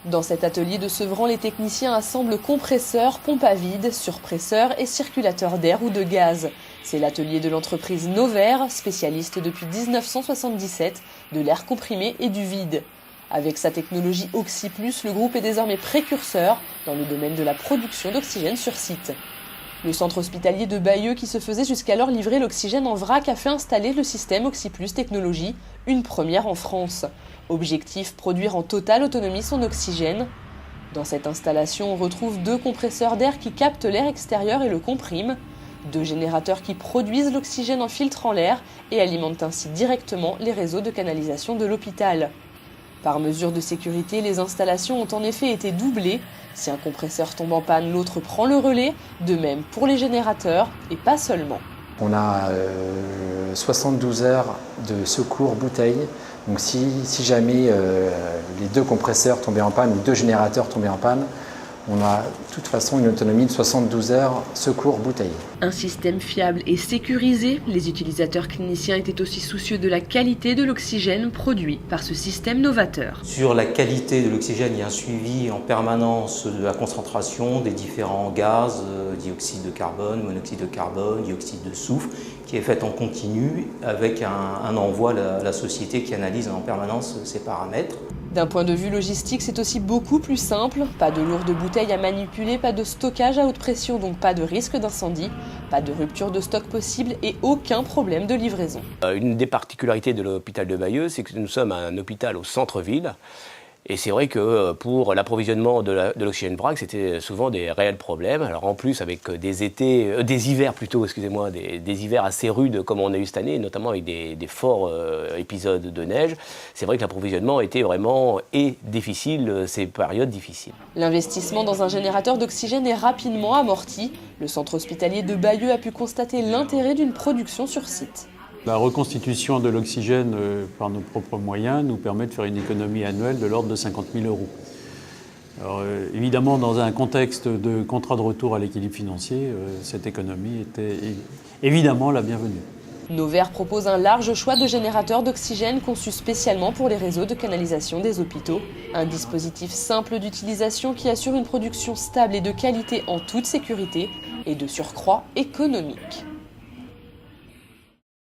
Dans cet atelier de Sevran, les techniciens assemblent compresseurs, pompes à vide, surpresseurs et circulateurs d'air ou de gaz. C'est l'atelier de l'entreprise Novair, spécialiste depuis 1977 de l'air comprimé et du vide. Avec sa technologie Oxy+, le groupe est désormais précurseur dans le domaine de la production d'oxygène sur site. Le centre hospitalier de Bayeux, qui se faisait jusqu'alors livrer l'oxygène en vrac, a fait installer le système Oxy+ technologie, une première en France. Objectif, produire en totale autonomie son oxygène. Dans cette installation, on retrouve 2 compresseurs d'air qui captent l'air extérieur et le compriment, 2 générateurs qui produisent l'oxygène en filtrant l'air et alimentent ainsi directement les réseaux de canalisation de l'hôpital. Par mesure de sécurité, les installations ont en effet été doublées. Si un compresseur tombe en panne, l'autre prend le relais, de même pour les générateurs et pas seulement. On a 72 heures de secours bouteille. Donc si jamais les 2 compresseurs tombaient en panne, les 2 générateurs tombaient en panne, on a de toute façon une autonomie de 72 heures secours bouteille. Un système fiable et sécurisé, les utilisateurs cliniciens étaient aussi soucieux de la qualité de l'oxygène produit par ce système novateur. Sur la qualité de l'oxygène, il y a un suivi en permanence de la concentration des différents gaz, dioxyde de carbone, monoxyde de carbone, dioxyde de soufre, qui est fait en continu avec un envoi à la société qui analyse en permanence ces paramètres. D'un point de vue logistique, c'est aussi beaucoup plus simple. Pas de lourdes bouteilles à manipuler, pas de stockage à haute pression, donc pas de risque d'incendie, pas de rupture de stock possible et aucun problème de livraison. Une des particularités de l'hôpital de Bayeux, c'est que nous sommes un hôpital au centre-ville. Et c'est vrai que pour l'approvisionnement de l'oxygène vrac, c'était souvent des réels problèmes. Alors en plus, avec des hivers des hivers assez rudes comme on a eu cette année, notamment avec des forts épisodes de neige, c'est vrai que l'approvisionnement était vraiment difficile, ces périodes difficiles. L'investissement dans un générateur d'oxygène est rapidement amorti. Le centre hospitalier de Bayeux a pu constater l'intérêt d'une production sur site. La reconstitution de l'oxygène par nos propres moyens nous permet de faire une économie annuelle de l'ordre de 50 000 €. Alors, évidemment, dans un contexte de contrat de retour à l'équilibre financier, cette économie était évidemment la bienvenue. Novair propose un large choix de générateurs d'oxygène conçus spécialement pour les réseaux de canalisation des hôpitaux. Un dispositif simple d'utilisation qui assure une production stable et de qualité en toute sécurité et de surcroît économique.